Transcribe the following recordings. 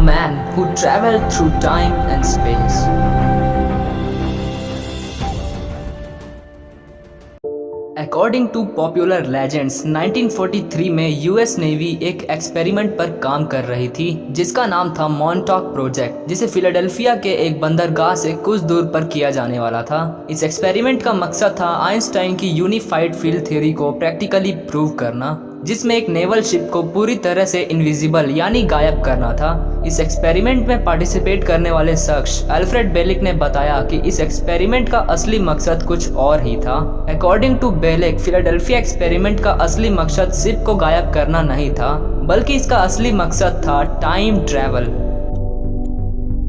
man who traveled through time and space. According to popular legends 1943 में US navy एक experiment पर काम कर रही थी जिसका नाम था मॉन्टॉक प्रोजेक्ट, जिसे फिलाडेल्फिया के एक बंदरगाह से कुछ दूर पर किया जाने वाला था। इस एक्सपेरिमेंट का मकसद था आइंस्टाइन की यूनिफाइड फील्ड थ्योरी को प्रैक्टिकली प्रूव करना, जिसमें एक नेवल शिप को पूरी तरह से इनविजिबल यानी गायब करना था। इस एक्सपेरिमेंट में पार्टिसिपेट करने वाले शख्स अल्फ्रेड बेलिक ने बताया कि इस एक्सपेरिमेंट का असली मकसद कुछ और ही था। According to Bielek, Philadelphia experiment का असली मकसद शिप को गायब करना नहीं था, बल्कि इसका असली मकसद था टाइम ट्रैवल।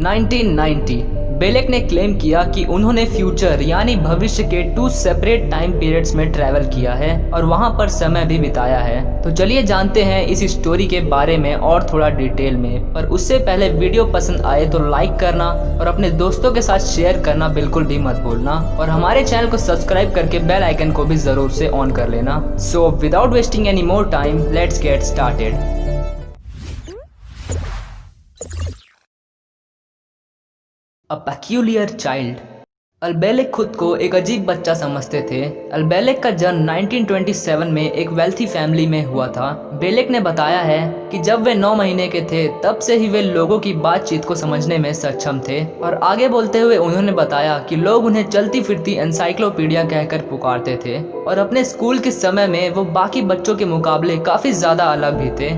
1990 बेलेक ने क्लेम किया कि उन्होंने फ्यूचर यानी भविष्य के 2 सेपरेट टाइम पीरियड्स में ट्रैवल किया है और वहां पर समय भी बिताया है। तो चलिए जानते हैं इस स्टोरी के बारे में और थोड़ा डिटेल में, पर उससे पहले वीडियो पसंद आए तो लाइक करना और अपने दोस्तों के साथ शेयर करना बिल्कुल भी मत भूलना, और हमारे चैनल को सब्सक्राइब करके बेल आइकन को भी जरूर से ऑन कर लेना। So without wasting any more time, let's get started. A peculiar child. Al Bielek खुद को एक अजीब बच्चा समझते थे। अल्बेलिक का जन्म 1927 में एक वेल्थी फैमिली में हुआ था। बेलिक ने बताया है कि जब वे 9 महीने के थे तब से ही वे लोगों की बातचीत को समझने में सक्षम थे, और आगे बोलते हुए उन्होंने बताया कि लोग उन्हें चलती फिरती एनसाइक्लोपीडिया कहकर पुकारते थे, और अपने स्कूल के समय में वो बाकी बच्चों के मुकाबले काफी ज्यादा अलग भी थे।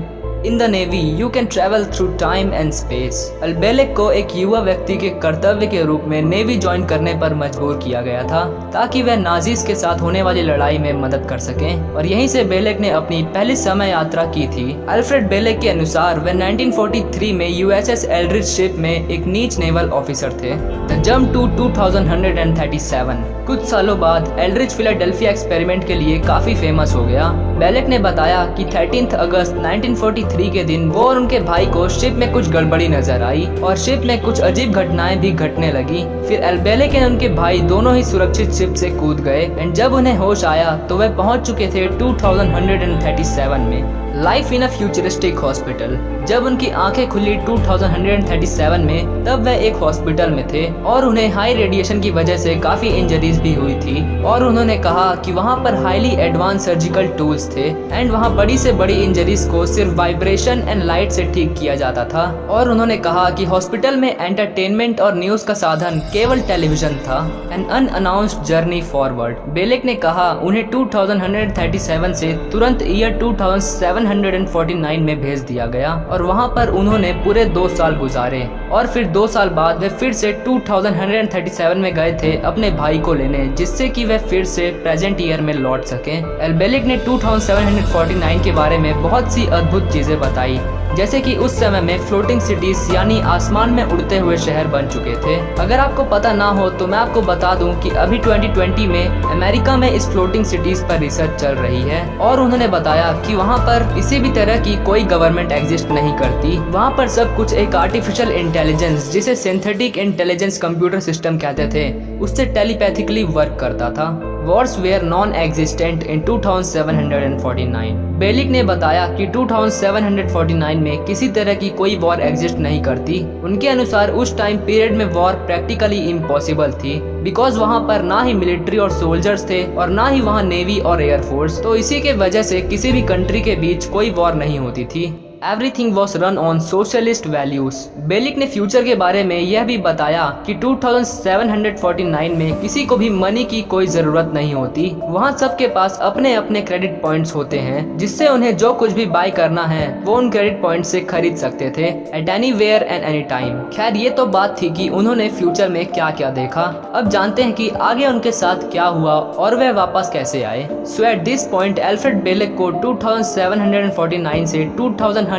In the navy you can travel through time and space. Al Bielek को एक युवा व्यक्ति के कर्तव्य के रूप में नेवी ज्वाइन करने पर मजबूर किया गया था ताकि वह नाजीज के साथ होने वाली लड़ाई में मदद कर सकें, और यहीं से बेलिक ने अपनी पहली समय यात्रा की थी। अल्फ्रेड बेलिक के अनुसार वे 1943 में यूएसएस एल्ड्रिच शिप में एक नीच नेवल ऑफिसर थे। The jump to 2137। कुछ सालों बाद एल्ड्रिच फिलाडेल्फिया एक्सपेरिमेंट के लिए काफी फेमस हो गया। बेलिक ने बताया कि 13 अगस्त 1943 के दिन वो और उनके भाई को शिप में कुछ गड़बड़ी नजर आई और शिप में कुछ अजीब घटनाएं भी घटने लगी। फिर अल्बेलिक और उनके भाई दोनों ही सुरक्षित शिप से कूद गए, एंड जब उन्हें होश आया तो वे पहुंच चुके थे 2137 में। Life in a futuristic hospital. जब उनकी आंखें खुली 2137 में, तब वह एक हॉस्पिटल में थे और उन्हें हाई रेडिएशन की वजह से काफी इंजरीज भी हुई थी, और उन्होंने कहा कि वहां पर हाईली एडवांस सर्जिकल टूल्स थे एंड वहां बड़ी से बड़ी इंजरीज को सिर्फ वाइब्रेशन एंड लाइट से ठीक किया जाता था। और उन्होंने कहा कि हॉस्पिटल में एंटरटेनमेंट और न्यूज का साधन केवल टेलीविजन था। An unannounced journey forward. Bielek ने कहा उन्हें 2137 से तुरंत ईयर 2749 में भेज दिया गया, और वहां पर उन्होंने पूरे 2 साल गुजारे, और फिर 2 साल बाद वे फिर से 2137 में गए थे अपने भाई को लेने, जिससे कि वे फिर से प्रेजेंट ईयर में लौट सकें। अल्बेलिक ने 2749 के बारे में बहुत सी अद्भुत चीजें बताई, जैसे कि उस समय में फ्लोटिंग सिटीज यानी आसमान में उड़ते हुए शहर बन चुके थे। अगर आपको पता ना हो तो मैं आपको बता दूं कि अभी 2020 में अमेरिका में इस फ्लोटिंग सिटीज पर रिसर्च चल रही है, और उन्होंने बताया कि वहां पर किसी भी तरह की कोई गवर्नमेंट एग्जिस्ट नहीं करती। वहां पर सब कुछ एक आर्टिफिशियल इंटेलिजेंस, जिसे सिंथेटिक इंटेलिजेंस कंप्यूटर सिस्टम कहते थे, उससे टेलीपैथिकली वर्क करता था। Wars were non existent in 2749। Bielek ने बताया कि 2749 में किसी तरह की कोई वॉर एग्जिस्ट नहीं करती। उनके अनुसार उस टाइम पीरियड में वॉर प्रैक्टिकली इम्पॉसिबल थी, बिकॉज वहाँ पर ना ही मिलिट्री और सोल्जर्स थे और ना ही वहाँ नेवी और एयरफोर्स, तो इसी के वजह से किसी भी कंट्री के बीच कोई वॉर नहीं होती थी। Everything was run on socialist values. बेलिक ने फ्यूचर के बारे में यह भी बताया कि 2749 में किसी को भी मनी की कोई जरूरत नहीं होती। वहाँ सबके पास अपने अपने क्रेडिट पॉइंट्स होते हैं, जिससे उन्हें जो कुछ भी बाय करना है वो उन क्रेडिट पॉइंट से खरीद सकते थे at anywhere and any time. खैर ये तो बात थी कि उन्होंने फ्यूचर में क्या क्या देखा। अब जानते हैं कि आगे उनके साथ क्या हुआ और वह वापस कैसे आए। So at this point Alfred Bielek को 2749 से 2137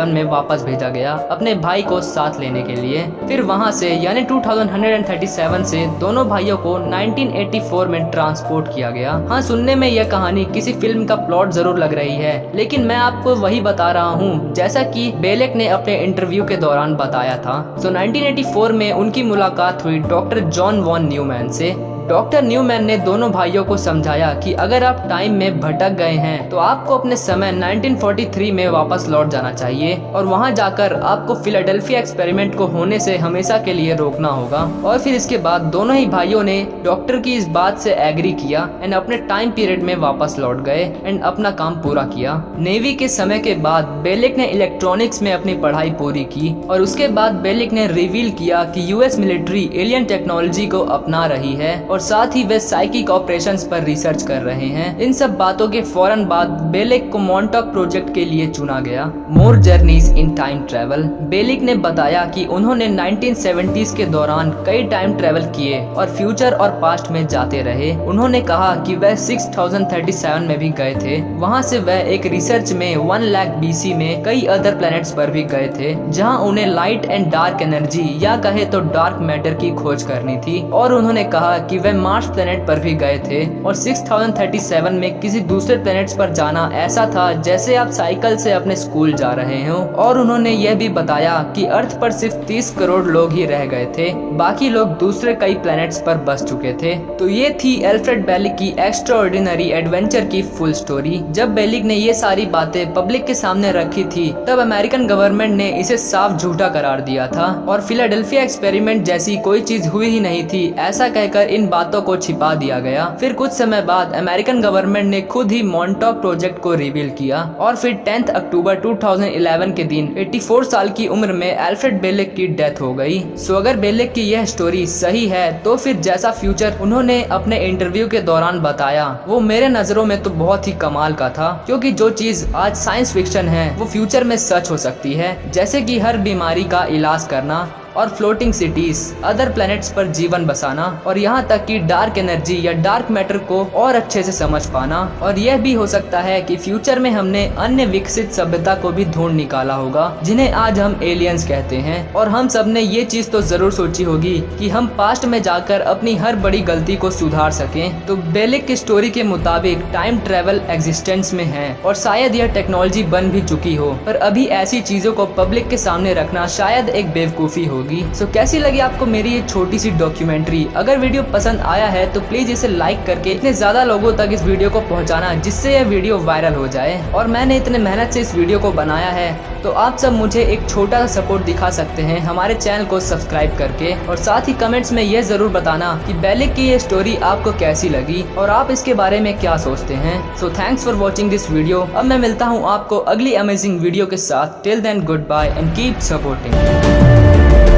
में वापस भेजा गया अपने भाई को साथ लेने के लिए। फिर वहां से यानी 2137 से दोनों भाइयों को 1984 में ट्रांसपोर्ट किया गया। हाँ, सुनने में यह कहानी किसी फिल्म का प्लॉट जरूर लग रही है, लेकिन मैं आपको वही बता रहा हूँ जैसा कि बेलिक ने अपने इंटरव्यू के दौरान बताया था। 1984 में उनकी मुलाकात हुई डॉक्टर जॉन वॉन न्यूमैन से। डॉक्टर न्यूमैन ने दोनों भाइयों को समझाया कि अगर आप टाइम में भटक गए हैं तो आपको अपने समय 1943 में वापस लौट जाना चाहिए और वहां जाकर आपको फिलाडेल्फिया एक्सपेरिमेंट को होने से हमेशा के लिए रोकना होगा। और फिर इसके बाद दोनों ही भाइयों ने डॉक्टर की इस बात से एग्री किया एंड अपने टाइम पीरियड में वापस लौट गए एंड अपना काम पूरा किया। नेवी के समय के बाद बेलिक ने इलेक्ट्रॉनिक्स में अपनी पढ़ाई पूरी की और उसके बाद बेलिक ने रिवील किया कि यूएस मिलिट्री एलियन टेक्नोलॉजी को अपना रही है और साथ ही वे साइकिक ऑपरेशंस पर रिसर्च कर रहे हैं। इन सब बातों के फौरन बाद बेलिक को मॉन्टॉक प्रोजेक्ट के लिए चुना गया। More journeys in time travel. Bielek ने बताया कि उन्होंने 1970s के दौरान कई टाइम ट्रेवल किए और फ्यूचर और पास्ट में जाते रहे। उन्होंने कहा कि वह 6037 में भी गए थे। वहां से वह एक रिसर्च में 1 लाख BC में कई अदर प्लैनेट्स पर भी गए थे जहां उन्हें लाइट एंड डार्क एनर्जी या कहे तो डार्क मैटर की खोज करनी थी। और उन्होंने कहा कि वह मार्स प्लैनेट पर भी गए थे और 6037 में किसी दूसरे प्लैनेट्स पर जाना ऐसा था जैसे आप साइकिल से अपने स्कूल जा रहे हो। और उन्होंने यह भी बताया कि अर्थ पर सिर्फ 30 करोड़ लोग ही रह गए थे, बाकी लोग दूसरे कई प्लैनेट्स पर बस चुके थे। तो ये थी एल्फ्रेड बेलिक की एक्स्ट्राऑर्डिनरी एडवेंचर की फुल स्टोरी। जब बेलिक ने ये सारी बातें पब्लिक के सामने रखी थी तब अमेरिकन गवर्नमेंट ने इसे साफ झूठा करार दिया था और फिलाडेल्फिया एक्सपेरिमेंट जैसी कोई चीज हुई ही नहीं थी ऐसा कहकर इन बातों को छिपा दिया गया। फिर कुछ समय बाद अमेरिकन गवर्नमेंट ने खुद ही मॉन्टॉक प्रोजेक्ट को रिवील किया और फिर 10 अक्टूबर 2011 के दिन 84 साल की उम्र में एल्फ्रेड बेलिक की डेथ हो गई। सो अगर बेलिक की यह स्टोरी सही है तो फिर जैसा फ्यूचर उन्होंने अपने इंटरव्यू के दौरान बताया वो मेरे नजरों में तो बहुत ही कमाल का था, क्योंकि जो चीज आज साइंस फिक्शन है वो फ्यूचर में सच हो सकती है, जैसे कि हर बीमारी का इलाज करना और फ्लोटिंग सिटीज, अदर प्लैनेट्स पर जीवन बसाना और यहाँ तक कि डार्क एनर्जी या डार्क मैटर को और अच्छे से समझ पाना। और यह भी हो सकता है कि फ्यूचर में हमने अन्य विकसित सभ्यता को भी ढूंढ निकाला होगा जिन्हें आज हम एलियंस कहते हैं। और हम सब ने ये चीज तो जरूर सोची होगी कि हम पास्ट में जाकर अपनी हर बड़ी गलती को सुधार सकें। तो बेलिक की स्टोरी के मुताबिक टाइम ट्रेवल एग्जिस्टेंस में है और शायद यह टेक्नोलॉजी बन भी चुकी हो, पर अभी ऐसी चीजों को पब्लिक के सामने रखना शायद एक बेवकूफी हो। सो कैसी लगी आपको मेरी ये छोटी सी डॉक्यूमेंट्री? अगर वीडियो पसंद आया है तो प्लीज इसे लाइक करके इतने ज्यादा लोगों तक इस वीडियो को पहुंचाना जिससे यह वीडियो वायरल हो जाए। और मैंने इतने मेहनत से इस वीडियो को बनाया है तो आप सब मुझे एक छोटा सा सपोर्ट दिखा सकते हैं हमारे चैनल को सब्सक्राइब करके, और साथ ही कमेंट्स में यह जरूर बताना कि बेलिक की ये स्टोरी आपको कैसी लगी और आप इसके बारे में क्या सोचते हैं। So thanks for watching this video. अब मैं मिलता हूँ आपको अगली अमेजिंग वीडियो के साथ। Till then goodbye and keep supporting.